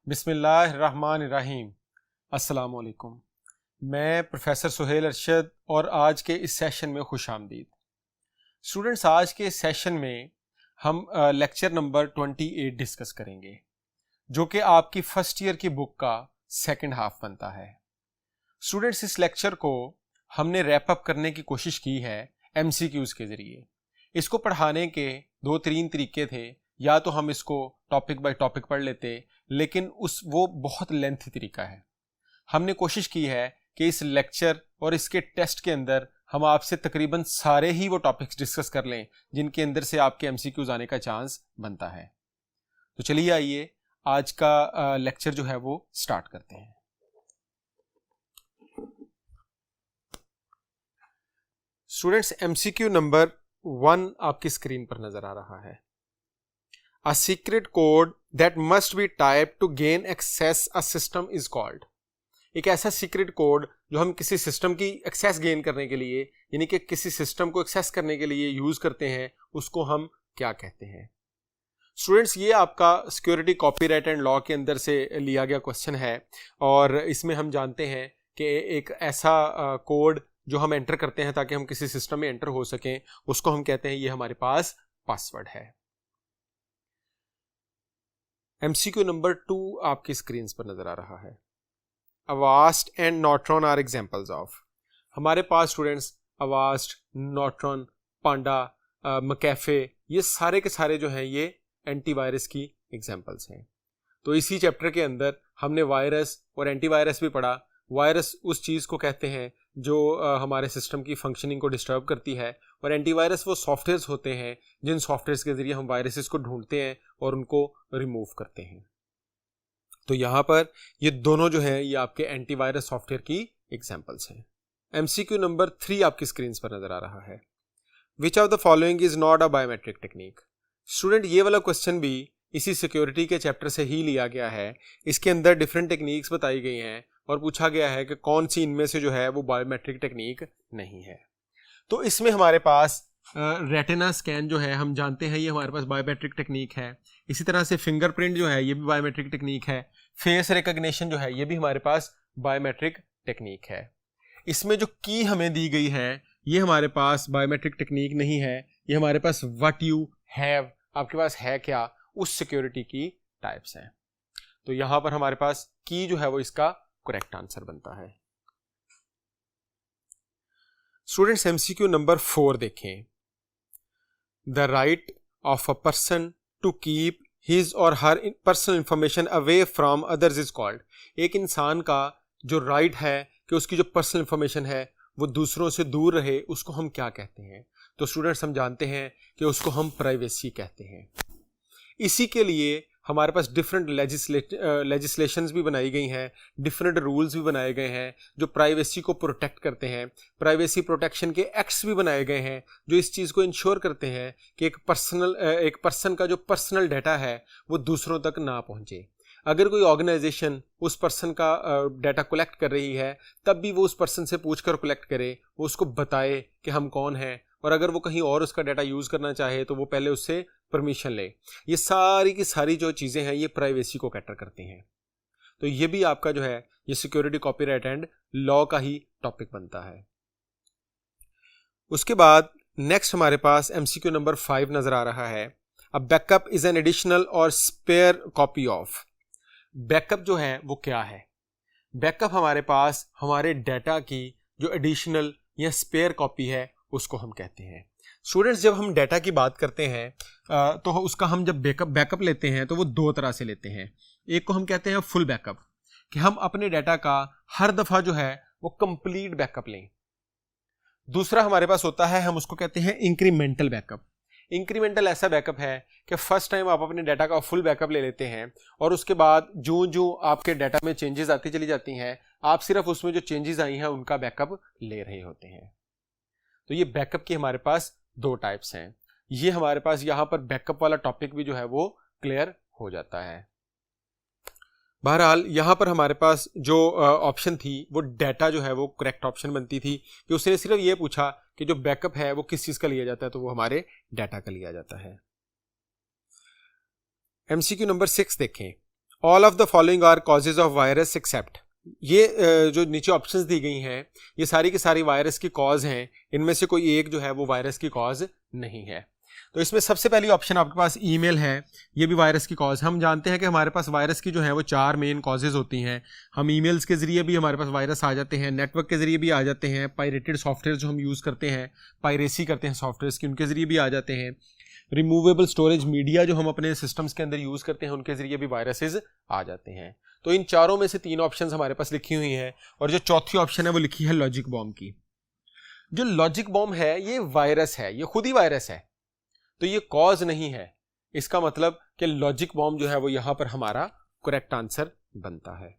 बिस्मिल्लाहिर्रहमानिर्रहीम। अस्सलाम वालेकुम। मैं प्रोफेसर सुहेल अरशद और आज के इस सेशन में खुश आमदीद। स्टूडेंट्स, आज के इस सेशन में हम लेक्चर नंबर 28 डिस्कस करेंगे, जो कि आपकी फर्स्ट ईयर की बुक का सेकंड हाफ बनता है। स्टूडेंट्स, इस लेक्चर को हमने रैप अप करने की कोशिश की है MCQs के ज़रिए। इसको पढ़ाने के 2-3 तरीके थे। या तो हम इसको टॉपिक बाय टॉपिक पढ़ लेते, लेकिन वो बहुत लेंथी तरीका है। हमने कोशिश की है कि इस लेक्चर और इसके टेस्ट के अंदर हम आपसे तकरीबन सारे ही वो टॉपिक्स डिस्कस कर लें जिनके अंदर से आपके MCQs आने का चांस बनता है। तो चलिए आइए आज का लेक्चर जो है वो स्टार्ट करते हैं। स्टूडेंट्स, MCQ नंबर 1 आपकी स्क्रीन पर नजर आ रहा है। A secret code that must be typed to gain access a system is called। एक ऐसा सीक्रेट कोड जो हम किसी सिस्टम की एक्सेस गेन करने के लिए, यानी कि किसी सिस्टम को एक्सेस करने के लिए यूज करते हैं, उसको हम क्या कहते हैं। स्टूडेंट्स, ये आपका सिक्योरिटी, कॉपीराइट एंड लॉ के अंदर से लिया गया क्वेश्चन है और इसमें हम जानते हैं कि एक ऐसा कोड जो हम एंटर करते हैं ताकि हम किसी सिस्टम में एंटर हो सकें, उसको हम कहते हैं ये हमारे पास पासवर्ड है। MCQ नंबर 2 आपकी स्क्रीन पर नजर आ रहा है। Avast and Norton are examples of. हमारे पास स्टूडेंट्स अवास्ट, नॉट्रॉन, पांडा, मकैफे, ये सारे के सारे जो हैं ये एंटीवायरस की एग्जाम्पल्स हैं। तो इसी चैप्टर के अंदर हमने वायरस और एंटीवायरस भी पढ़ा। वायरस उस चीज़ को कहते हैं जो हमारे सिस्टम की फंक्शनिंग को डिस्टर्ब करती है, और एंटीवायरस वो सॉफ्टवेयर्स होते हैं जिन सॉफ्टवेयर्स के ज़रिए हम वायरसेस को ढूंढते हैं और उनको रिमूव करते हैं। तो यहाँ पर ये दोनों जो हैं ये आपके एंटीवायरस सॉफ्टवेयर की एग्जाम्पल्स हैं। MCQ नंबर 3 आपकी स्क्रीन पर नज़र आ रहा है। विच of the following is not a biometric technique. Student, ये वाला क्वेश्चन भी इसी सिक्योरिटी के चैप्टर से ही लिया गया है। इसके अंदर डिफरेंट टेक्निक्स बताई गई हैं और पूछा गया है कि कौन सी इनमें से जो है वो बायोमेट्रिक टेक्निक नहीं है। तो इसमें हमारे पास रेटिना स्कैन जो है, हम जानते हैं ये हमारे पास बायोमेट्रिक टेक्निक है। इसी तरह से फिंगरप्रिंट जो है ये भी बायोमेट्रिक टेक्निक है। फेस रिकग्निशन जो है ये भी हमारे पास बायोमेट्रिक टेक्निक है। इसमें जो की हमें दी गई है ये हमारे पास बायोमेट्रिक टेक्निक नहीं है, ये हमारे पास व्हाट यू हैव, आपके पास है क्या, उस सिक्योरिटी की टाइप्स हैं। तो यहां पर हमारे पास की जो है वो इसका करेक्ट आंसर बनता है। स्टूडेंट्स, MCQ नंबर 4 देखें। The right of a person to keep his or her personal information away from others is called. एक इंसान का जो राइट है कि उसकी जो पर्सनल इंफॉर्मेशन है वो दूसरों से दूर रहे, उसको हम क्या कहते हैं। तो स्टूडेंट्स, हम जानते हैं कि उसको हम प्राइवेसी कहते हैं। इसी के लिए हमारे पास डिफरेंट लेजिस्लेशंस भी बनाई गई हैं, डिफरेंट रूल्स भी बनाए गए हैं जो प्राइवेसी को प्रोटेक्ट करते हैं। प्राइवेसी प्रोटेक्शन के एक्ट्स भी बनाए गए हैं जो इस चीज़ को इंश्योर करते हैं कि एक पर्सन का जो पर्सनल डाटा है वो दूसरों तक ना पहुंचे। अगर कोई ऑर्गेनाइजेशन उस पर्सन का डाटा कलेक्ट कर रही है तब भी वो उस पर्सन से पूछकर कलेक्ट करे, वो उसको बताए कि हम कौन हैं, और अगर वो कहीं और उसका डाटा यूज़ करना चाहे तो वो पहले उससे परमिशन ले। ये सारी की सारी जो चीज़ें हैं ये प्राइवेसी को कैटर करती हैं। तो ये भी आपका जो है ये सिक्योरिटी, कॉपीराइट एंड लॉ का ही टॉपिक बनता है। उसके बाद नेक्स्ट हमारे पास MCQ नंबर 5 नजर आ रहा है। A backup is an additional और स्पेयर कॉपी ऑफ। बैकअप जो है वो क्या है। बैकअप हमारे पास हमारे डाटा की जो एडिशनल या स्पेयर कॉपी है उसको हम कहते हैं। स्टूडेंट्स, जब हम डाटा की बात करते हैं तो उसका हम जब बैकअप लेते हैं तो वो दो तरह से लेते हैं। एक को हम कहते हैं फुल बैकअप, कि हम अपने डाटा का हर दफ़ा जो है वो कंप्लीट बैकअप लें। दूसरा हमारे पास होता है, हम उसको कहते हैं इंक्रीमेंटल बैकअप। इंक्रीमेंटल ऐसा बैकअप है कि फर्स्ट टाइम आप अपने डाटा का फुल बैकअप ले लेते हैं और उसके बाद जो आपके डाटा में चेंजेस आती चली जाती हैं, आप सिर्फ उसमें जो चेंजेस आई हैं उनका बैकअप ले रहे होते हैं। तो ये बैकअप की हमारे पास 2 टाइप्स हैं। ये हमारे पास यहाँ पर बैकअप वाला टॉपिक भी जो है वो क्लियर हो जाता है। बहरहाल यहाँ पर हमारे पास जो ऑप्शन थी वो डाटा जो है वो करेक्ट ऑप्शन बनती थी कि उसने सिर्फ ये पूछा कि जो बैकअप है वो किस चीज़ का लिया जाता है, तो वो हमारे डाटा का लिया जाता है। MCQ नंबर 6 देखें। All of the following are causes of virus except, ये जो नीचे ऑप्शंस दी गई हैं ये सारी की सारी वायरस की कॉज हैं, इनमें से कोई एक जो है वो वायरस की कॉज नहीं है। तो इसमें सबसे पहली ऑप्शन आपके पास ईमेल है, ये भी वायरस की कॉज। हम जानते हैं कि हमारे पास वायरस की जो है वो 4 मेन कॉजेज होती हैं। हम ईमेल्स के जरिए भी हमारे पास वायरस आ जाते हैं, नेटवर्क के जरिए भी आ जाते हैं, पायरेटेड सॉफ्टवेयर जो हम यूज़ करते हैं, पायरेसी करते हैं सॉफ्टवेयर की, उनके जरिए भी आ जाते हैं। रिमूवेबल स्टोरेज मीडिया जो हम अपने सिस्टम्स के अंदर यूज़ करते हैं उनके जरिए भी वायरसेस आ जाते हैं। तो इन चारों में से 3 ऑप्शंस हमारे पास लिखी हुई हैं और जो चौथी ऑप्शन है वो लिखी है लॉजिक बॉम्ब की। जो लॉजिक बॉम्ब है ये वायरस है, ये खुद ही वायरस है, तो ये कॉज नहीं है। इसका मतलब कि लॉजिक बॉम्ब जो है वो यहां पर हमारा करेक्ट आंसर बनता है।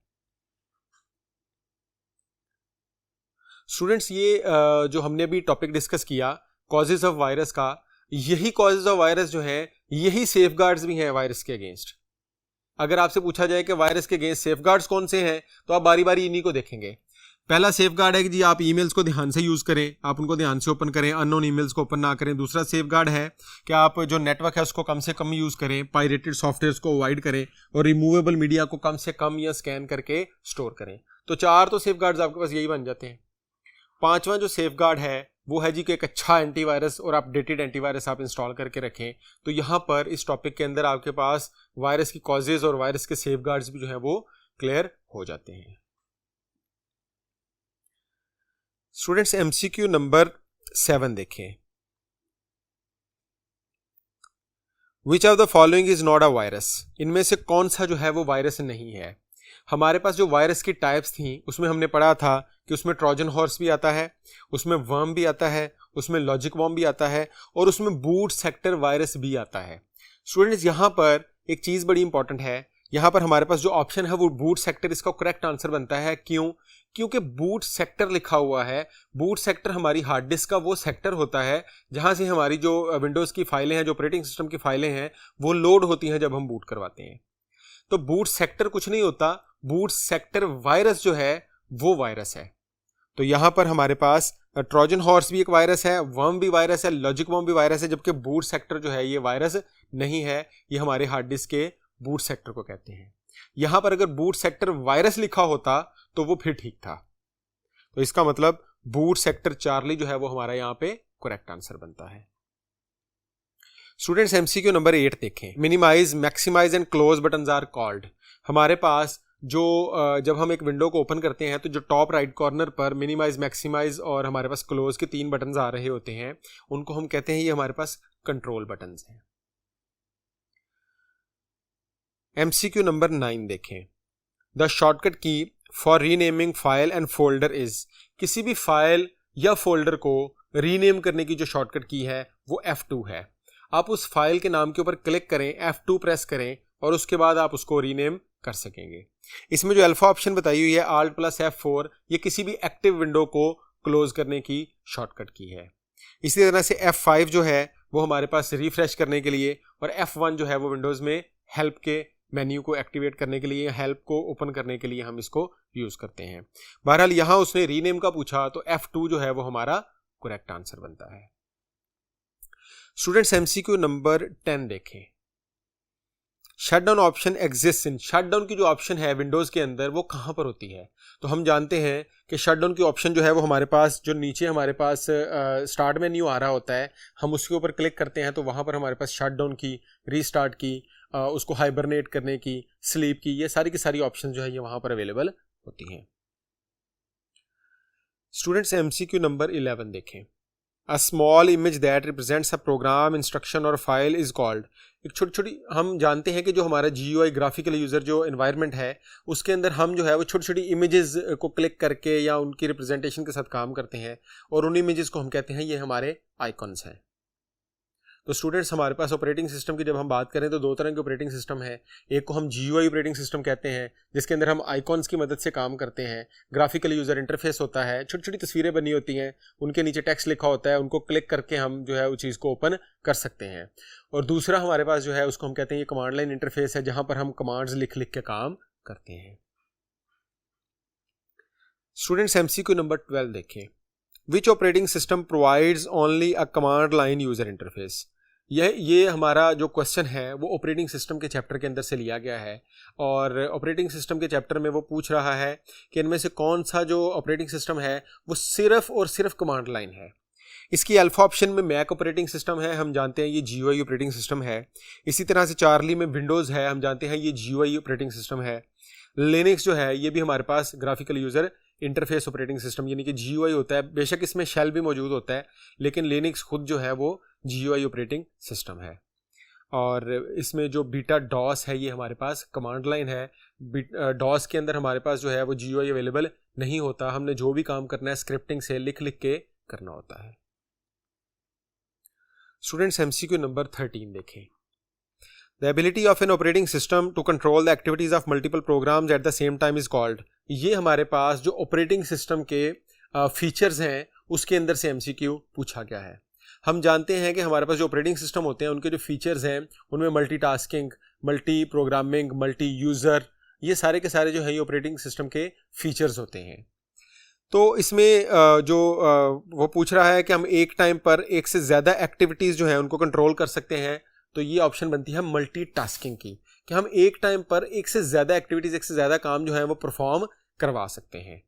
स्टूडेंट्स ये जो हमने अभी टॉपिक डिस्कस किया कॉजेज ऑफ वायरस का, यही कॉजेज ऑफ वायरस जो है यही सेफगार्ड्स भी हैं वायरस के अगेंस्ट। अगर आपसे पूछा जाए कि वायरस के अगेंस्ट सेफगार्ड्स कौन से हैं तो आप बारी बारी इन्हीं को देखेंगे। पहला सेफगार्ड है कि जी आप ईमेल्स को ध्यान से यूज़ करें, आप उनको ध्यान से ओपन करें, अननोन ईमेल्स को ओपन ना करें। दूसरा सेफगार्ड है कि आप जो नेटवर्क है उसको कम से कम यूज़ करें, पायरेटेड सॉफ्टवेयर्स को अवॉइड करें और रिमूवेबल मीडिया को कम से कम या स्कैन करके स्टोर करें। तो 4 तो सेफगार्ड्स आपके पास यही बन जाते हैं। 5वां जो सेफगार्ड है वो है जी कि एक अच्छा एंटीवायरस और अपडेटेड एंटीवायरस आप इंस्टॉल करके रखें। तो यहाँ पर इस टॉपिक के अंदर आपके पास वायरस की कॉजेज और वायरस के सेफगार्ड्स भी जो है वो क्लियर हो जाते हैं। स्टूडेंट्स एमसीक्यू नंबर 7 देखें। Which of the following is not a virus, इनमें से कौन सा जो है वो वायरस नहीं है। हमारे पास जो वायरस की टाइप्स थी उसमें हमने पढ़ा था कि उसमें ट्रोजन हॉर्स भी आता है, उसमें वर्म भी आता है, उसमें लॉजिक बॉम्ब भी आता है और उसमें बूट सेक्टर वायरस भी आता है। स्टूडेंट्स यहाँ पर एक चीज़ बड़ी इंपॉर्टेंट है, यहाँ पर हमारे पास जो ऑप्शन है वो बूट सेक्टर इसका करेक्ट आंसर बनता है। क्यों? क्योंकि बूट सेक्टर लिखा हुआ है। बूट सेक्टर हमारी हार्ड डिस्क का वो सेक्टर होता है जहाँ से हमारी जो विंडोज़ की फाइलें हैं, जो ऑपरेटिंग सिस्टम की फाइलें हैं वो लोड होती हैं जब हम बूट करवाते हैं। तो बूट सेक्टर कुछ नहीं होता, बूट सेक्टर वायरस जो है वो वायरस है। तो यहां पर हमारे पास ट्रोजन हॉर्स भी एक वायरस है, वर्म भी वायरस है, लॉजिक बॉम्ब भी वायरस है, जबकि बूट सेक्टर जो है ये वायरस नहीं है, ये हमारे हार्ड डिस्क के बूट सेक्टर को कहते हैं। यहां पर अगर बूट सेक्टर वायरस लिखा होता तो वो फिर ठीक था। तो इसका मतलब बूट सेक्टर चार्ली जो है वो हमारा यहां पे करेक्ट आंसर बनता है। स्टूडेंट्स एमसीक्यू नंबर 8 देखें। Minimise, maximise and close buttons are called. हमारे पास जो जब हम एक विंडो को ओपन करते हैं तो जो टॉप राइट कॉर्नर पर मिनिमाइज, मैक्सिमाइज और हमारे पास क्लोज के 3 बटन्स आ रहे होते हैं, उनको हम कहते हैं ये हमारे पास कंट्रोल बटन्स हैं। एमसीक्यू नंबर 9 देखें। द शॉर्टकट की for renaming file and folder is. किसी भी फाइल या फोल्डर को रीनेम करने की जो शॉर्टकट की है वो F2 है। आप उस फाइल के नाम के ऊपर क्लिक करें, F2 प्रेस करें और उसके बाद आप उसको रीनेम कर सकेंगे। इसमें जो अल्फा ऑप्शन बताई हुई है Alt + F4, ये किसी भी एक्टिव विंडो को क्लोज करने की शॉर्टकट की है। इसी तरह से F5 जो है वो हमारे पास रिफ्रेश करने के लिए और F1 जो है वो विंडोज में हेल्प के मेन्यू को एक्टिवेट करने के लिए, हेल्प को ओपन करने के लिए हम इसको यूज करते हैं। बहरहाल यहां उसने रीनेम का पूछा तो F2 जो है वो हमारा करेक्ट आंसर बनता है। स्टूडेंट्स एमसीक्यू नंबर 10 देखें। Shutdown option exist in. Shutdown की जो ऑप्शन है विंडोज के अंदर वो कहां पर होती है? तो हम जानते हैं कि शटडाउन की ऑप्शन जो है वो हमारे पास जो नीचे हमारे पास स्टार्ट मेन्यू आ रहा होता है, हम उसके ऊपर क्लिक करते हैं तो वहां पर हमारे पास शटडाउन की, रीस्टार्ट की, उसको हाइबरनेट करने की, स्लीप की, ये सारी की सारी ऑप्शन जो है ये वहां पर अवेलेबल होती हैं। स्टूडेंट्स एमसीक्यू नंबर 11 देखें। A small image that represents a program, instruction और फाइल is called। एक छोटी छोटी, हम जानते हैं कि जो हमारा GUI ग्राफिकल यूज़र जो एनवायरनमेंट है उसके अंदर हम जो है वो छोटी छोटी इमेजेस को क्लिक करके या उनकी रिप्रेजेंटेशन के साथ काम करते हैं और उन इमेजेस को हम कहते हैं ये हमारे आइकॉन्स हैं। तो स्टूडेंट्स हमारे पास ऑपरेटिंग सिस्टम की जब हम बात करें तो 2 तरह के ऑपरेटिंग सिस्टम है। एक को हम GUI ऑपरेटिंग सिस्टम कहते हैं जिसके अंदर हम आइकॉन्स की मदद से काम करते हैं। ग्राफिकल यूज़र इंटरफेस होता है, छोटी छोटी तस्वीरें बनी होती हैं, उनके नीचे टेक्स्ट लिखा होता है, उनको क्लिक करके हम जो है उस चीज़ को ओपन कर सकते हैं। और दूसरा हमारे पास जो है उसको हम कहते हैं ये कमांड लाइन इंटरफेस है, जहाँ पर हम कमांड्स लिख लिख के काम करते हैं। स्टूडेंट्स एमसीक्यू नंबर 12 देखें। Which operating system provides only a command line user interface. ये हमारा जो क्वेश्चन है वो ऑपरेटिंग सिस्टम के चैप्टर के अंदर से लिया गया है, और ऑपरेटिंग सिस्टम के चैप्टर में वो पूछ रहा है कि इनमें से कौन सा जो ऑपरेटिंग सिस्टम है वो सिर्फ और सिर्फ कमांड लाइन है। इसकी अल्फा ऑप्शन में मैक ऑपरेटिंग सिस्टम है, हम जानते हैं ये GUI ऑपरेटिंग सिस्टम है। इसी तरह से चार्ली में विंडोज़ है, हम जानते हैं ये GUI ऑपरेटिंग सिस्टम है। लिनक्स जो है ये भी हमारे पास graphical user interface operating system यानी कि GUI होता है। बेशक इसमें शेल भी मौजूद होता है, लेकिन लिनक्स खुद जो है वो GUI ऑपरेटिंग सिस्टम है। और इसमें जो बीटा डॉस है ये हमारे पास कमांड लाइन है। डॉस के अंदर हमारे पास जो है वो GUI अवेलेबल नहीं होता, हमने जो भी काम करना है स्क्रिप्टिंग से लिख लिख के करना होता है। स्टूडेंट्स MCQ नंबर 13 देखें। The ability of an operating system to control the activities of multiple programs at the same time is called। ये हमारे पास जो ऑपरेटिंग सिस्टम के फीचर्स हैं उसके अंदर से MCQ पूछा गया है। हम जानते हैं कि हमारे पास जो ऑपरेटिंग सिस्टम होते हैं उनके जो फीचर्स हैं उनमें multitasking, multi programming, multi user, ये सारे के सारे जो है ये ऑपरेटिंग सिस्टम के फीचर्स होते हैं। तो इसमें वो पूछ रहा है कि हम एक टाइम पर एक से ज़्यादा एक्टिविटीज़ जो है उनको कंट्रोल कर सकते हैं, तो ये ऑप्शन बनती है मल्टीटास्किंग की, कि हम एक टाइम पर एक से ज़्यादा एक्टिविटीज़, एक से ज़्यादा काम जो है वो परफॉर्म करवा सकते हैं।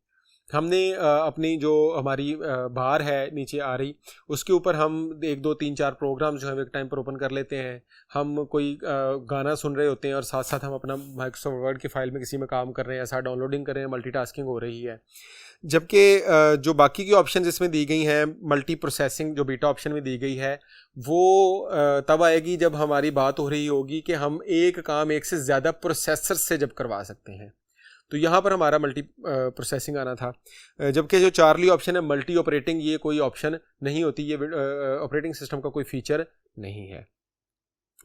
हमने अपनी जो हमारी बार है नीचे आ रही उसके ऊपर हम 1 2 3 4 प्रोग्राम जो है एक टाइम पर ओपन कर लेते हैं। हम कोई गाना सुन रहे होते हैं और साथ साथ हम अपना माइक्रोसॉफ्ट वर्ड की फाइल में किसी में काम कर रहे हैं, ऐसा डाउनलोडिंग कर रहे हैं, मल्टीटास्किंग हो रही है। जबकि जो बाकी की ऑप्शन इसमें दी गई हैं, मल्टी प्रोसेसिंग जो बीटा ऑप्शन में दी गई है वो तब आएगी जब हमारी बात हो रही होगी कि हम एक काम एक से ज़्यादा प्रोसेसर से जब करवा सकते हैं, तो यहाँ पर हमारा मल्टी प्रोसेसिंग आना था। जबकि जो चार्ली ऑप्शन है मल्टी ऑपरेटिंग, ये कोई ऑप्शन नहीं होती, ये ऑपरेटिंग सिस्टम का कोई फीचर नहीं है।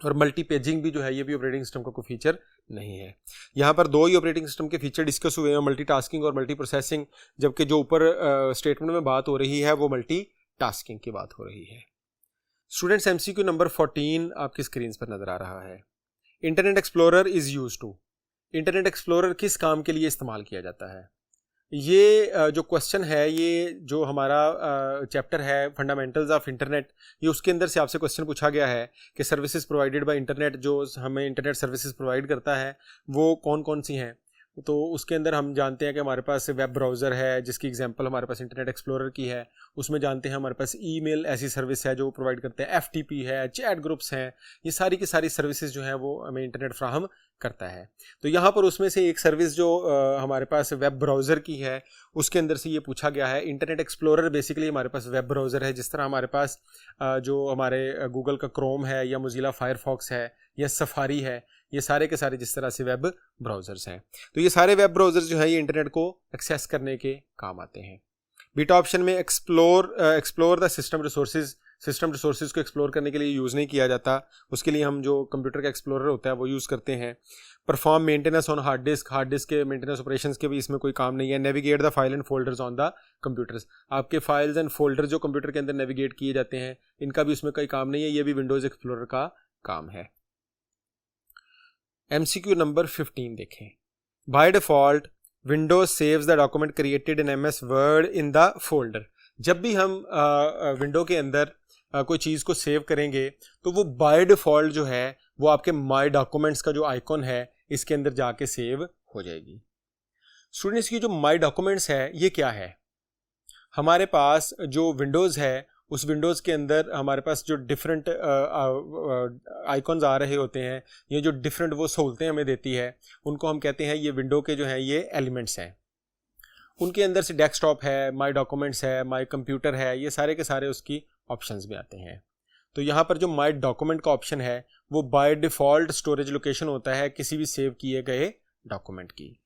और मल्टी पेजिंग भी जो है ये भी ऑपरेटिंग सिस्टम का कोई फीचर नहीं है। यहाँ पर 2 ही ऑपरेटिंग सिस्टम के फीचर डिस्कस हुए हैं, मल्टीटास्किंग और मल्टी प्रोसेसिंग, जबकि जो ऊपर स्टेटमेंट में बात हो रही है वो मल्टीटास्किंग की बात हो रही है। स्टूडेंट्स MCQ नंबर 14 आपकी स्क्रीन पर नज़र आ रहा है। Internet explorer is use to. Internet explorer किस काम के लिए इस्तेमाल किया जाता है? ये जो क्वेश्चन है, ये जो हमारा चैप्टर है फंडामेंटल्स ऑफ इंटरनेट, ये उसके अंदर से आपसे क्वेश्चन पूछा गया है कि सर्विसेज प्रोवाइडेड बाय इंटरनेट, जो हमें इंटरनेट सर्विसेज प्रोवाइड करता है वो कौन कौन सी हैं। तो उसके अंदर हम जानते हैं कि हमारे पास वेब ब्राउज़र है जिसकी एग्जांपल हमारे पास इंटरनेट एक्सप्लोरर की है। उसमें जानते हैं हमारे पास ईमेल ऐसी सर्विस है जो प्रोवाइड करते हैं, FTP है, चैट ग्रुप्स हैं, ये सारी की सारी सर्विसेज जो हैं वो हमें इंटरनेट फ्राहम करता है। तो यहाँ पर उसमें से एक सर्विस जो हमारे पास वेब ब्राउज़र की है उसके अंदर से ये पूछा गया है। इंटरनेट एक्सप्लोरर बेसिकली हमारे पास वेब ब्राउज़र है, जिस तरह हमारे पास जो हमारे गूगल का क्रोम है या मोजिला फायरफॉक्स है या सफारी है, ये सारे के सारे जिस तरह से वेब ब्राउज़र्स हैं। तो ये सारे वेब ब्राउज़र्स जो हैं ये इंटरनेट को एक्सेस करने के काम आते हैं। बीटा ऑप्शन में एक्सप्लोर द सिस्टम रिसोर्सेज को एक्सप्लोर करने के लिए यूज़ नहीं किया जाता, उसके लिए हम जो कंप्यूटर का एक्सप्लोरर होता है वो यूज़ करते हैं। Perform maintenance on hard disk के मेंटेनेंस ऑपरेशंस के भी इसमें कोई काम नहीं है। Navigate the file and folders on the computers, आपके फाइल्स एंड फोल्डर जो कंप्यूटर के अंदर नेविगेट किए जाते हैं इनका भी उसमें कोई काम नहीं है, ये भी विंडोज़ एक्सप्लोरर का काम है। MCQ नंबर 15 देखें। By default Windows saves the document created in MS word in the folder. जब भी हम विंडो के अंदर कोई चीज़ को सेव करेंगे तो वो बाय डिफ़ॉल्ट जो है वो आपके माय डॉक्यूमेंट्स का जो आइकॉन है इसके अंदर जाके सेव हो जाएगी। स्टूडेंट्स की जो माय डॉक्यूमेंट्स है ये क्या है? हमारे पास जो विंडोज़ है उस विंडोज़ के अंदर हमारे पास जो डिफरेंट आइकॉन्स आ रहे होते हैं, ये जो डिफरेंट वो सहूलतें हमें देती है उनको हम कहते हैं ये विंडो के जो हैं ये एलिमेंट्स हैं। उनके अंदर से डेस्कटॉप है, माय डॉक्यूमेंट्स है, माय कंप्यूटर है, ये सारे के सारे उसकी ऑप्शंस में आते हैं। तो यहाँ पर जो माय डॉक्यूमेंट का ऑप्शन है वो बाय डिफ़ॉल्ट स्टोरेज लोकेशन होता है किसी भी सेव किए गए डॉक्यूमेंट की।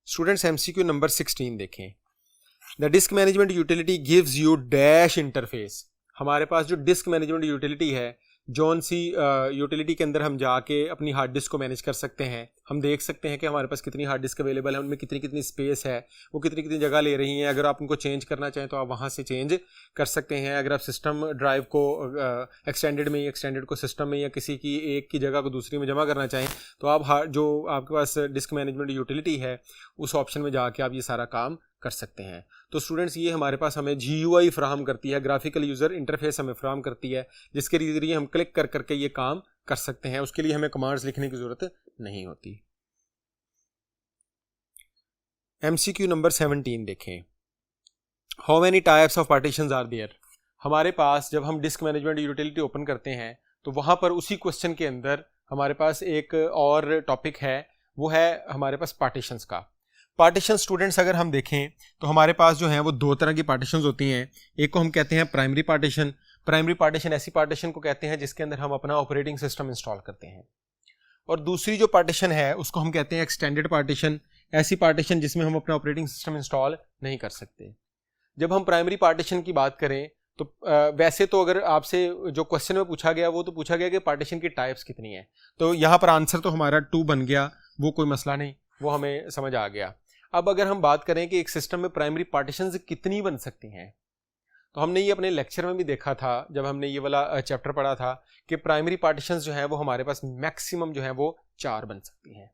स्टूडेंट्स MCQ नंबर 16 देखें। The disc management utility gives you dash interface. हमारे पास जो डिस्क मैनेजमेंट यूटिलिटी है, जौन सी यूटिलिटी के अंदर हम जाके अपनी हार्ड डिस्क को मैनेज कर सकते हैं। हम देख सकते हैं कि हमारे पास कितनी हार्ड डिस्क अवेलेबल है, उनमें कितनी कितनी स्पेस है, वो कितनी कितनी जगह ले रही हैं। अगर आप उनको चेंज करना चाहें तो आप वहाँ से चेंज कर सकते हैं। अगर आप सिस्टम ड्राइव को एक्सटेंडेड को सिस्टम में या किसी की एक की जगह को दूसरी में जमा करना चाहें तो आप जो आपके पास डिस्क मैनेजमेंट यूटिलिटी है उस ऑप्शन में जाके आप ये सारा काम कर सकते हैं। तो स्टूडेंट्स ये हमारे पास हमें GUI फ्राहम करती है, ग्राफिकल यूज़र इंटरफेस हमें फ्राहम करती है, जिसके जरिए हम क्लिक कर करके ये काम कर सकते हैं। उसके लिए हमें कमांड्स लिखने की ज़रूरत नहीं होती। MCQ नंबर 17 देखें। How many types of partitions are there. हमारे पास जब हम डिस्क मैनेजमेंट यूटिलिटी ओपन करते हैं तो वहाँ पर उसी क्वेश्चन के अंदर हमारे पास एक और टॉपिक है, वो है हमारे पास पार्टीशंस का। पार्टीशन स्टूडेंट्स अगर हम देखें तो हमारे पास जो है वो दो तरह की पार्टीशंस होती हैं। एक को हम कहते हैं प्राइमरी पार्टीशन। प्राइमरी पार्टीशन ऐसी पार्टीशन को कहते हैं जिसके अंदर हम अपना ऑपरेटिंग सिस्टम इंस्टॉल करते हैं। और दूसरी जो पार्टीशन है उसको हम कहते हैं एक्सटेंडेड पार्टीशन। ऐसी पार्टीशन जिसमें हम अपना ऑपरेटिंग सिस्टम इंस्टॉल नहीं कर सकते। जब हम प्राइमरी पार्टीशन की बात करें तो वैसे तो अगर आपसे जो क्वेश्चन में पूछा गया वो तो पूछा गया कि पार्टीशन की टाइप्स कितनी है, तो यहाँ पर आंसर तो हमारा 2 बन गया, वो कोई मसला नहीं, वो हमें समझ आ गया। अब अगर हम बात करें कि एक सिस्टम में प्राइमरी पार्टीशंस कितनी बन सकती हैं, तो हमने ये अपने लेक्चर में भी देखा था जब हमने ये वाला चैप्टर पढ़ा था कि प्राइमरी पार्टीशंस जो है वो हमारे पास मैक्सिमम जो है वो 4 बन सकती हैं।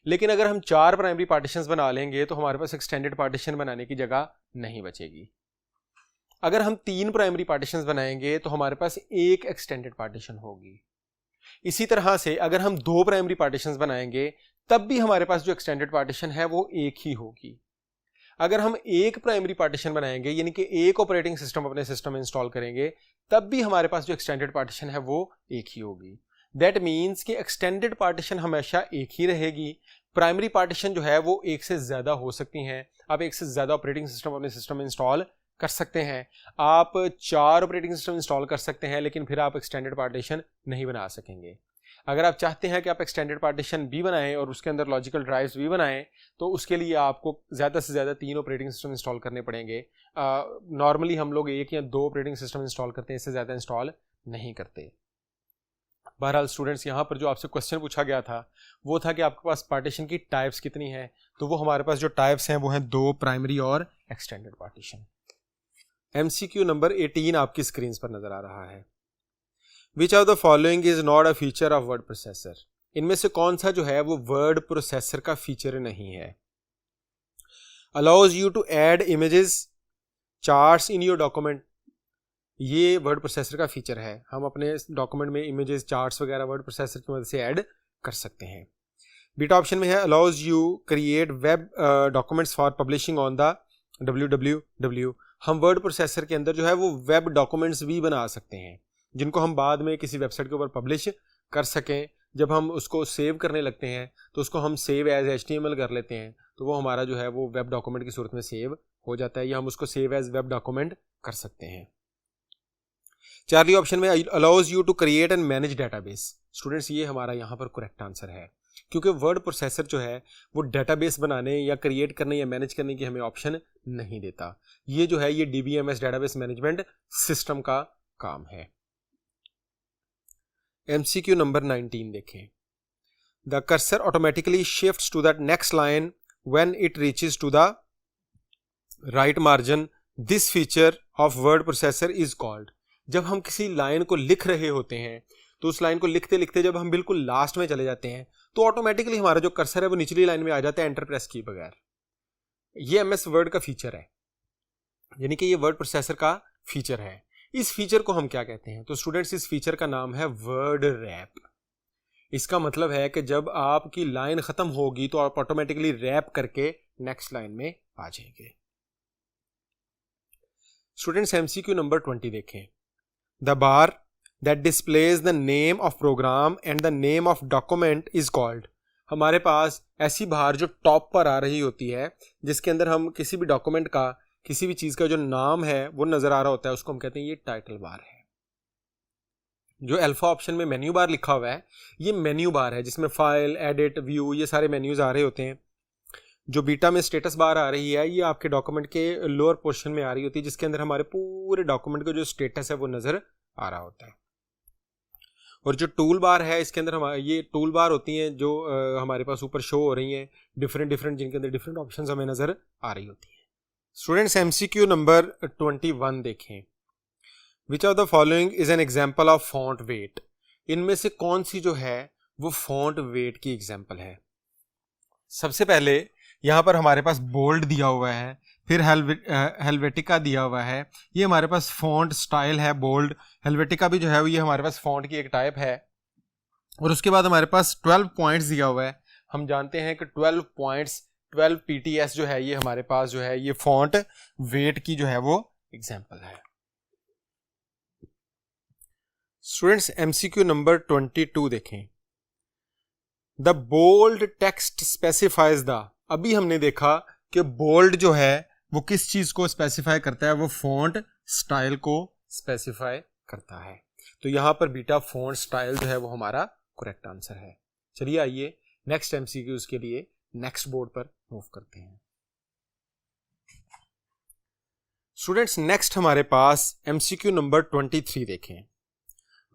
लेकिन अगर हम 4 प्राइमरी पार्टीशंस बना लेंगे तो हमारे पास एक्सटेंडेड पार्टीशन बनाने की जगह नहीं बचेगी। अगर हम 3 प्राइमरी पार्टीशंस बनाएंगे तो हमारे पास एक एक्सटेंडेड पार्टीशन होगी। इसी तरह से अगर हम 2 प्राइमरी पार्टीशंस बनाएंगे तब भी हमारे पास जो एक्सटेंडेड पार्टीशन है वो एक ही होगी। अगर हम एक प्राइमरी पार्टीशन बनाएंगे यानी कि एक ऑपरेटिंग सिस्टम अपने सिस्टम में इंस्टॉल करेंगे तब भी हमारे पास जो एक्सटेंडेड पार्टीशन है वो एक ही होगी। दैट मीन्स कि एक्सटेंडेड पार्टीशन हमेशा एक ही रहेगी। प्राइमरी पार्टीशन जो है वो एक से ज्यादा हो सकती हैं। आप एक से ज्यादा ऑपरेटिंग सिस्टम अपने सिस्टम में इंस्टॉल कर सकते हैं। आप 4 ऑपरेटिंग सिस्टम इंस्टॉल कर सकते हैं लेकिन फिर आप एक्सटेंडेड पार्टीशन नहीं बना सकेंगे। अगर आप चाहते हैं कि आप एक्सटेंडेड पार्टीशन भी बनाएं और उसके अंदर लॉजिकल ड्राइव्स भी बनाएं तो उसके लिए आपको ज़्यादा से ज़्यादा 3 ऑपरेटिंग सिस्टम इंस्टॉल करने पड़ेंगे। नॉर्मली हम लोग 1 या 2 ऑपरेटिंग सिस्टम इंस्टॉल करते हैं, इससे ज़्यादा इंस्टॉल नहीं करते। बहरहाल स्टूडेंट्स यहाँ पर जो आपसे क्वेश्चन पूछा गया था वो था कि आपके पास पार्टीशन की टाइप्स कितनी हैं, तो वो हमारे पास जो टाइप्स हैं वो हैं 2 प्राइमरी और एक्सटेंडेड पार्टीशन। MCQ नंबर 18 आपकी स्क्रीन पर नजर आ रहा है। विच of the following is not a feature of word processor. इनमें से कौन सा जो है वो वर्ड प्रोसेसर का फीचर नहीं है। Allows you to add images charts in your document. ये वर्ड प्रोसेसर का फीचर है। हम अपने डॉक्यूमेंट में इमेजेस चार्ट्स वगैरह वर्ड प्रोसेसर की मदद से ऐड कर सकते हैं। बीटा ऑप्शन में है allows you create web documents for publishing on the www। हम वर्ड प्रोसेसर के अंदर जो है वो वेब डॉक्यूमेंट्स भी बना सकते हैं जिनको हम बाद में किसी वेबसाइट के ऊपर पब्लिश कर सकें। जब हम उसको सेव करने लगते हैं तो उसको हम सेव एज HTML कर लेते हैं, तो वो हमारा जो है वो वेब डॉक्यूमेंट की सूरत में सेव हो जाता है, या हम उसको सेव एज वेब डॉक्यूमेंट कर सकते हैं। चार्ली ऑप्शन में allows you to create and manage database. Students ये हमारा यहाँ पर करेक्ट आंसर है, क्योंकि वर्ड प्रोसेसर जो है वो डेटाबेस बनाने या क्रिएट करने या मैनेज करने की हमें ऑप्शन नहीं देता। ये जो है ये DBMS डेटाबेस मैनेजमेंट सिस्टम का काम है। MCQ नंबर 19 देखें। The cursor automatically shifts to the next line when it reaches to the right margin. This feature of word processor is called. जब हम किसी लाइन को लिख रहे होते हैं तो उस लाइन को लिखते लिखते जब हम बिल्कुल लास्ट में चले जाते हैं तो ऑटोमेटिकली हमारा जो कर्सर है वो निचली लाइन में आ जाता है एंटर प्रेस किए बगैर। ये MS वर्ड का फीचर है, यानी कि ये वर्ड प्रोसेसर का फीचर है। इस फीचर को हम क्या कहते हैं, तो स्टूडेंट्स इस फीचर का नाम है वर्ड रैप। इसका मतलब है कि जब आपकी लाइन खत्म होगी तो आप ऑटोमेटिकली रैप करके नेक्स्ट लाइन में आ जाएंगे। स्टूडेंट्स MCQ नंबर 20 देखें। The bar that displays the name of program and the name of document is called। हमारे पास ऐसी बार जो टॉप पर आ रही होती है जिसके अंदर हम किसी भी डॉक्यूमेंट का किसी भी चीज का जो नाम है वो नजर आ रहा होता है, उसको हम कहते हैं ये टाइटल बार है। जो अल्फा ऑप्शन में मेन्यू बार लिखा हुआ है ये मेन्यू बार है जिसमें फाइल, एडिट, व्यू ये सारे मेन्यूज आ रहे होते हैं। जो बीटा में स्टेटस बार आ रही है ये आपके डॉक्यूमेंट के लोअर पोर्शन में आ रही होती है जिसके अंदर हमारे पूरे डॉक्यूमेंट का जो स्टेटस है वो नजर आ रहा होता है। और जो टूल बार है इसके अंदर हमारे ये टूल बार होती हैं जो हमारे पास ऊपर शो हो रही हैं डिफरेंट जिनके अंदर डिफरेंट ऑप्शंस हमें नजर आ रही होती हैं। स्टूडेंट्स MCQ नंबर 21 देखें। Which of the following is an example of font weight. इनमें से कौन सी जो है वो फॉन्ट वेट की एग्जांपल है। सबसे पहले यहाँ पर हमारे पास बोल्ड दिया हुआ है, फिर हेलवेटिका दिया हुआ है, ये हमारे पास फॉन्ट स्टाइल है बोल्ड, हेलवेटिका भी जो है ये हमारे पास फॉन्ट की एक टाइप है। और उसके बाद हमारे पास 12 पॉइंट्स दिया हुआ है। हम जानते हैं कि 12 पॉइंट्स 12 PTS जो है ये हमारे पास जो है ये फॉन्ट वेट की जो है वो एग्जाम्पल है। स्टूडेंट्स MCQ नंबर 22 देखें। The bold text specifies the, अभी हमने देखा कि बोल्ड जो है वो किस चीज को स्पेसिफाई करता है, वो फॉन्ट स्टाइल को स्पेसिफाई करता है। तो यहां पर बीटा फॉन्ट स्टाइल जो है वो हमारा करेक्ट आंसर है। चलिए आइए नेक्स्ट MCQs के लिए नेक्स्ट बोर्ड पर मूव करते हैं। स्टूडेंट्स नेक्स्ट हमारे पास MCQ नंबर 23 देखें।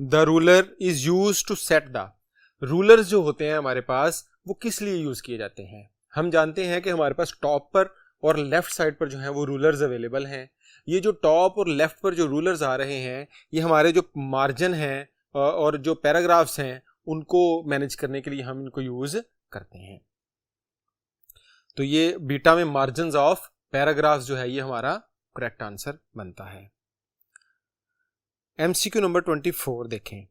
The ruler is use to set the, rulers जो होते हैं हमारे पास वो किस लिए यूज किए जाते हैं। हम जानते हैं कि हमारे पास टॉप पर और लेफ्ट साइड पर जो है वो रूलर्स अवेलेबल हैं। ये जो टॉप और लेफ्ट पर जो रूलर्स आ रहे हैं ये हमारे जो मार्जिन हैं और जो पैराग्राफ्स हैं उनको मैनेज करने के लिए हम इनको यूज करते हैं। तो ये बीटा में मार्जिन ऑफ पैराग्राफ्स जो है ये हमारा करेक्ट आंसर बनता है। MCQ नंबर 24 देखें।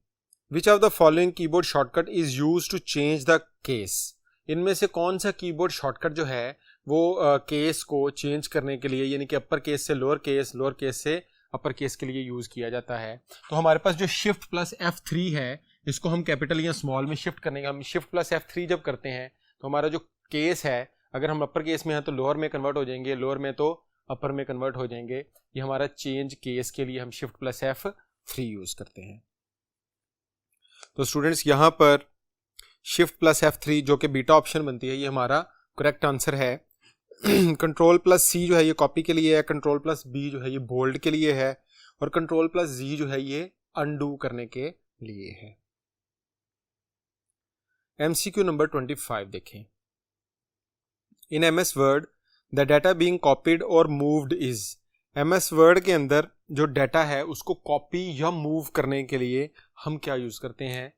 Which of the following keyboard shortcut is use to change the case, इनमें से कौन सा कीबोर्ड शॉर्टकट जो है वो केस को चेंज करने के लिए, यानी कि अपर केस से लोअर केस से अपर केस के लिए यूज किया जाता है। तो हमारे पास जो शिफ्ट प्लस F3 है इसको हम कैपिटल या स्मॉल में शिफ्ट करने का, हम शिफ्ट प्लस F3 जब करते हैं तो हमारा जो केस है अगर हम अपर केस में हैं तो लोअर में कन्वर्ट हो जाएंगे, लोअर में तो अपर में कन्वर्ट हो जाएंगे। ये हमारा चेंज केस के लिए हम शिफ्ट प्लस F3 यूज करते हैं। तो स्टूडेंट्स यहां पर शिफ्ट प्लस F3 जो कि बीटा ऑप्शन बनती है ये हमारा करेक्ट आंसर है। कंट्रोल प्लस C जो है ये कॉपी के लिए है, कंट्रोल प्लस B जो है ये बोल्ड के लिए है और कंट्रोल प्लस Z जो है ये अनडू करने के लिए है। MCQ नंबर 25 देखें। इन MS word the data being copied और मूव्ड इज, MS वर्ड के अंदर जो डाटा है उसको कॉपी या मूव करने के लिए हम क्या यूज करते हैं।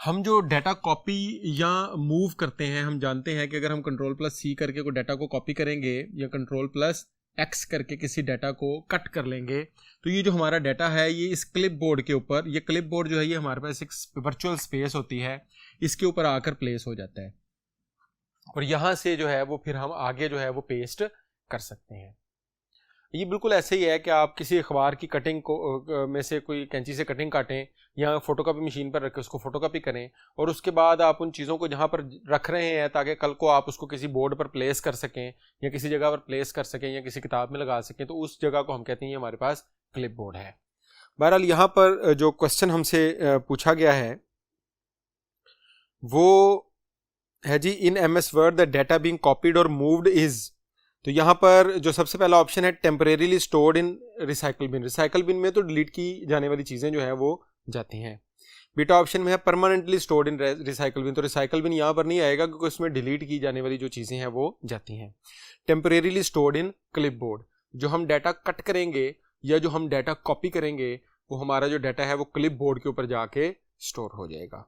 हम जो डाटा कॉपी या मूव करते हैं हम जानते हैं कि अगर हम कंट्रोल प्लस C करके कोई डाटा को कॉपी करेंगे या कंट्रोल प्लस X करके किसी डाटा को कट कर लेंगे तो ये जो हमारा डाटा है ये इस क्लिप बोर्ड के ऊपर, ये क्लिप बोर्ड जो है ये हमारे पास एक वर्चुअल स्पेस होती है, इसके ऊपर आकर प्लेस हो जाता है और यहाँ से जो है वो फिर हम आगे जो है वो पेस्ट कर सकते हैं। ये बिल्कुल ऐसे ही है कि आप किसी अखबार की कटिंग को में से कोई कैंची से कटिंग काटें या फोटोकॉपी मशीन पर रखें उसको फोटोकॉपी करें और उसके बाद आप उन चीज़ों को जहाँ पर रख रहे हैं ताकि कल को आप उसको किसी बोर्ड पर प्लेस कर सकें या किसी जगह पर प्लेस कर सकें या किसी किताब में लगा सकें, तो उस जगह को हम कहते हैं हमारे पास क्लिप बोर्ड है। बहरहाल यहाँ पर जो क्वेश्चन हमसे पूछा गया है वो है जी in MS word the data being copied और मूव्ड इज, तो यहाँ पर जो सबसे पहला ऑप्शन है temporarily stored in recycle bin, recycle bin में तो डिलीट की जाने वाली चीज़ें जो है वो जाती हैं। बीटा ऑप्शन में है permanently stored in recycle bin, तो रिसाइकल बिन यहाँ पर नहीं आएगा क्योंकि उसमें डिलीट की जाने वाली जो चीज़ें हैं वो जाती हैं। टेम्परेरीली स्टोर्ड इन क्लिप बोर्ड, जो हम डाटा कट करेंगे या जो हम डाटा कॉपी करेंगे वो हमारा जो डाटा है वो क्लिप बोर्ड के ऊपर जाके स्टोर हो जाएगा।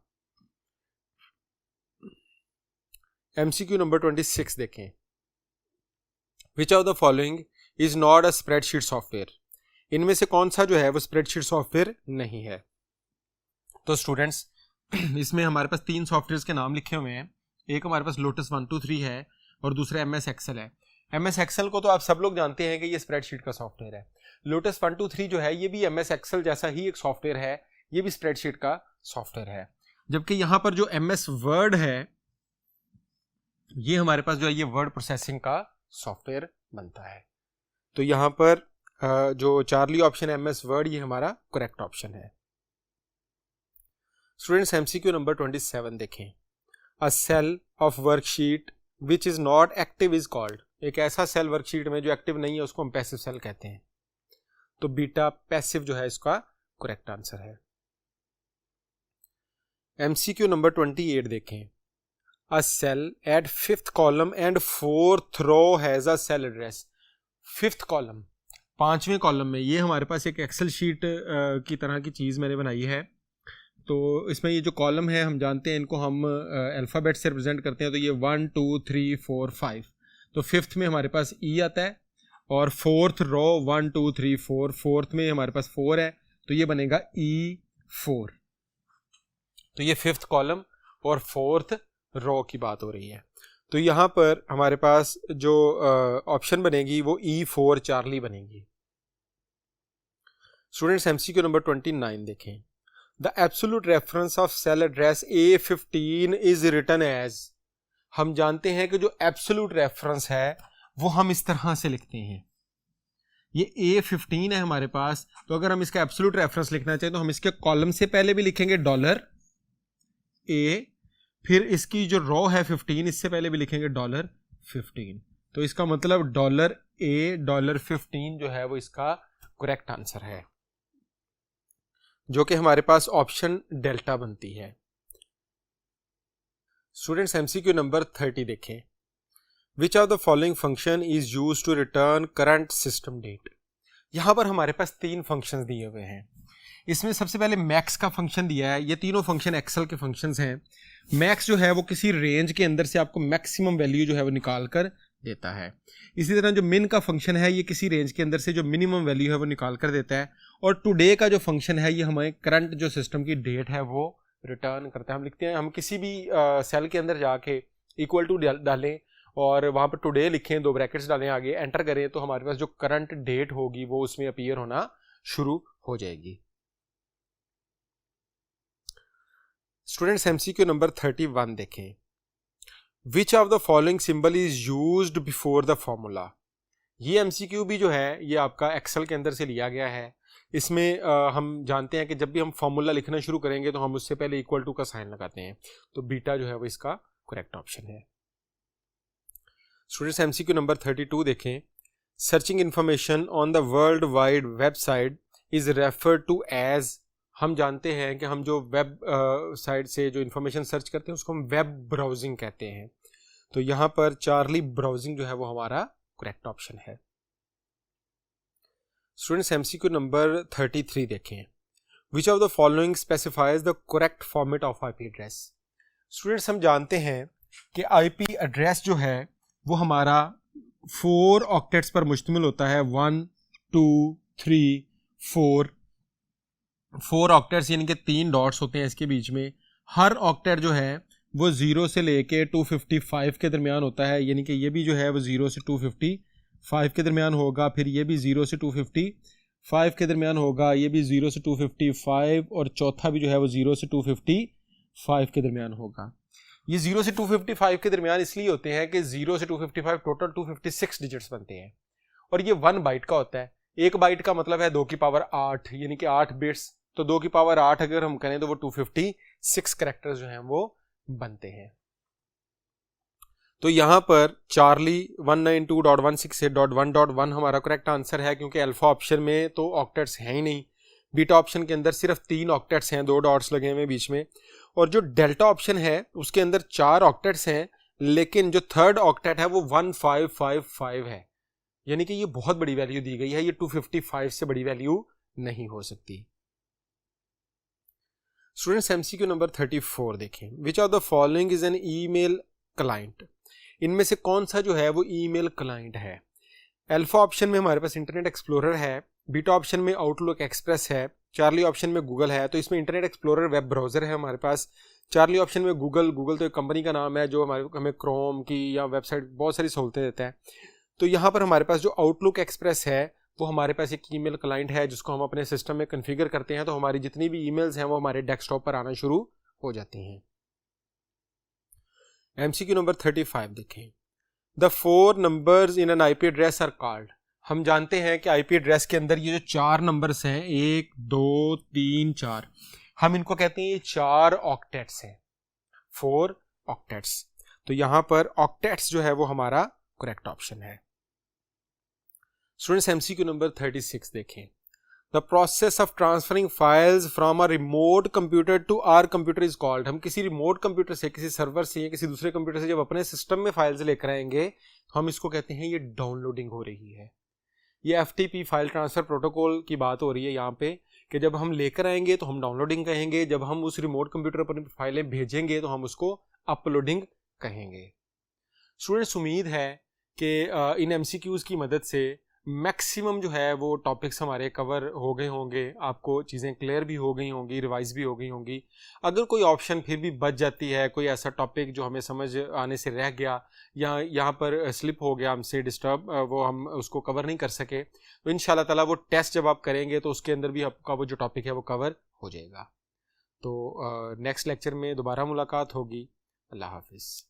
MCQ नंबर 26 देखें। Which of the following is not a spreadsheet software, इनमें से कौन सा जो है वो स्प्रेडशीट सॉफ्टवेयर नहीं है। तो स्टूडेंट्स इसमें हमारे पास 3 सॉफ्टवेयर के नाम लिखे हुए हैं, एक हमारे पास लोटस 123 है और दूसरा MS Excel है। MS Excel को तो आप सब लोग जानते हैं कि ये स्प्रेडशीट का सॉफ्टवेयर है। लोटस 123 जो है ये भी MS Excel जैसा ही एक सॉफ्टवेयर है, ये भी स्प्रेडशीट का सॉफ्टवेयर है। जबकि यहाँ पर जो MS वर्ड है ये हमारे पास जो है ये वर्ड प्रोसेसिंग का सॉफ्टवेयर बनता है। तो यहाँ पर जो चार्ली ऑप्शन MS वर्ड ये हमारा करेक्ट ऑप्शन है। स्टूडेंट्स MCQ नंबर 27 देखें। A cell of worksheet which is not active is called, एक ऐसा सेल वर्कशीट में जो एक्टिव नहीं है उसको हम पैसिव सेल कहते हैं। तो बीटा पैसिव जो है इसका करेक्ट आंसर है। MCQ नंबर 28 देखें। A cell at 5th column and 4th row has a cell address. 5th column 5वें कॉलम में ये हमारे पास एक एक्सेल शीट की तरह की चीज़ मैंने बनाई है। तो इसमें ये जो कॉलम है हम जानते हैं इनको हम अल्फ़ाबेट से रिप्रेजेंट करते हैं। तो ये 1 2 3 4 5, तो फिफ्थ में हमारे पास ई आता है, और फोर्थ रो 1 2 3 4, फोर्थ में हमारे पास 4 है, तो ये बनेगा E4। तो ये फिफ्थ कॉलम और फोर्थ रो की बात हो रही है। तो यहाँ पर हमारे पास जो ऑप्शन बनेगी वो E4 चार्ली बनेगी। स्टूडेंट्स एमसीक्यू नंबर 29 देखें। The absolute reference of cell address A15 is written as. हम जानते हैं कि जो एब्सोल्यूट रेफरेंस है वो हम इस तरह से लिखते हैं, ये A15 है हमारे पास, तो अगर हम इसका एब्सोल्यूट रेफरेंस लिखना चाहें तो हम इसके कॉलम से पहले भी लिखेंगे $A, फिर इसकी जो रो है 15 इससे पहले भी लिखेंगे $15। तो इसका मतलब $A $15 जो है वो इसका करेक्ट आंसर है, जो कि हमारे पास ऑप्शन डेल्टा बनती है। स्टूडेंट्स एमसीक्यू नंबर 30 देखें। Which of the following function is used to return current system date. यहां पर हमारे पास 3 फंक्शंस दिए हुए हैं। इसमें सबसे पहले मैक्स का फंक्शन दिया है। ये तीनों फंक्शन एक्सेल के फंक्शंस हैं। मैक्स जो है वो किसी रेंज के अंदर से आपको मैक्सिमम वैल्यू जो है वो निकाल कर देता है। इसी तरह जो मिन का फंक्शन है ये किसी रेंज के अंदर से जो मिनिमम वैल्यू है वो निकाल कर देता है। और टुडे का जो फंक्शन है ये हमें करंट जो सिस्टम की डेट है वो रिटर्न करता है। हम लिखते हैं, हम किसी भी सेल के अंदर जाके इक्वल टू डालें और वहाँ पर टुडे लिखें, 2 ब्रैकेट्स डालें, आगे एंटर करें, तो हमारे पास जो करंट डेट होगी वो उसमें अपीयर होना शुरू हो जाएगी। स्टूडेंट्स एमसीक्यू नंबर 31 देखें। Which of the following symbol is used before the formula. ये एमसीक्यू भी जो है ये आपका एक्सेल के अंदर से लिया गया है। इसमें हम जानते हैं कि जब भी हम फॉर्मूला लिखना शुरू करेंगे तो हम उससे पहले इक्वल टू का साइन लगाते हैं, तो बीटा जो है वो इसका करेक्ट ऑप्शन है। स्टूडेंट्स एमसीक्यू नंबर 32 देखें। Searching information on the world wide website is referred to as. हम जानते हैं कि हम जो वेब साइट से जो इंफॉर्मेशन सर्च करते हैं उसको हम वेब ब्राउजिंग कहते हैं। तो यहाँ पर चार्ली ब्राउजिंग जो है वो हमारा करेक्ट ऑप्शन है। स्टूडेंट्स एमसीक्यू नंबर 33 देखें। Which of the following specifies the correct format of IP address. Students हम जानते हैं कि आईपी एड्रेस जो है वो हमारा 4 ऑक्टेट्स पर मुश्तमिल होता है। 1 2 3 4 ऑक्टेट्स यानी कि 3 डॉट्स होते हैं इसके बीच में। हर ऑक्टेट जो है वो 0 से लेके 255 के दरमियान होता है, यानी कि ये भी जो है वो 0 से 255 के दरमियान होगा, फिर ये भी 0 से 255 के दरमियान होगा, ये भी 0 से 255, और चौथा भी जो है वो 0 से 255 के दरमियान होगा। ये 0 से 255 के दरमियान इसलिए होते हैं कि 0 से 255 टोटल 256 डिजिट्स बनते हैं, और ये 1 बाइट का होता है। 1 बाइट का मतलब है 2 की पावर 8, यानी कि 8 बिट्स। तो 2 की पावर 8 अगर हम करें तो वो 256 कैरेक्टर्स जो हैं वो बनते हैं। तो यहां पर चार्ली 192.168.1.1 हमारा करेक्ट आंसर है, क्योंकि अल्फा ऑप्शन में तो ऑक्टेट्स हैं ही नहीं। बीटा ऑप्शन के अंदर सिर्फ 3 ऑक्टेट्स हैं, 2 डॉट्स लगे हुए बीच में। और जो डेल्टा ऑप्शन है उसके अंदर 4 ऑक्टेट्स हैं, लेकिन जो थर्ड ऑक्टेट है वो 1555 है, यानी कि ये बहुत बड़ी वैल्यू दी गई है। ये 255 से बड़ी वैल्यू नहीं हो सकती। स्टूडेंट्स एमसीक्यू नंबर 34 देखें। Which of the following is an email client. इनमें से कौन सा जो है वो ईमेल क्लाइंट है। अल्फा ऑप्शन में हमारे पास इंटरनेट एक्सप्लोरर है, बीटा ऑप्शन में आउटलुक एक्सप्रेस है, चार्ली ऑप्शन में गूगल है। तो इसमें इंटरनेट एक्सप्लोरर वेब ब्राउजर है हमारे पास। चार्ली ऑप्शन में गूगल तो एक कंपनी का नाम है जो हमें क्रोम की या वेबसाइट बहुत सारी सहूलतें देता है। तो यहाँ पर हमारे पास जो आउटलुक एक्सप्रेस है वो हमारे पास एक ईमेल क्लाइंट है जिसको हम अपने सिस्टम में कॉन्फ़िगर करते हैं, तो हमारी जितनी भी ईमेल्स हैं वो हमारे डेस्कटॉप पर आना शुरू हो जाती हैं। एमसीक्यू नंबर 35 देखें। The 4 numbers in an IP address are called. हम जानते हैं कि आईपी एड्रेस के अंदर ये जो 4 नंबर्स हैं 1 2 3 4, हम इनको कहते हैं ये 4 ऑक्टेट्स हैं, 4 ऑक्टेट्स। तो यहां पर ऑक्टेट्स जो है वो हमारा करेक्ट ऑप्शन है। स्टूडेंट्स एमसीक्यू नंबर 36 देखें। The process of transferring files from a remote computer to our computer is called. हम किसी रिमोट कंप्यूटर से, किसी सर्वर से या किसी दूसरे कंप्यूटर से जब अपने सिस्टम में फाइल्स लेकर आएंगे तो हम इसको कहते हैं ये डाउनलोडिंग हो रही है। ये FTP फाइल ट्रांसफर प्रोटोकॉल की बात हो रही है यहाँ पे, कि जब हम लेकर आएंगे तो हम डाउनलोडिंग कहेंगे, जब हम उस रिमोट कंप्यूटर पर फाइलें भेजेंगे तो हम उसको अपलोडिंग कहेंगे। स्टूडेंट्स उम्मीद है कि इन MCQs की मदद से मैक्सिमम जो है वो टॉपिक्स हमारे कवर हो गए होंगे, आपको चीज़ें क्लियर भी हो गई होंगी, रिवाइज भी हो गई होंगी। अगर कोई ऑप्शन फिर भी बच जाती है, कोई ऐसा टॉपिक जो हमें समझ आने से रह गया या यहाँ पर स्लिप हो गया हमसे डिस्टर्ब, वो हम उसको कवर नहीं कर सके, तो इंशाल्लाह ताला वो टेस्ट जब आप करेंगे तो उसके अंदर भी आपका वो जो टॉपिक है वो कवर हो जाएगा। तो नेक्स्ट लेक्चर में दोबारा मुलाकात होगी। अल्लाह हाफिज़।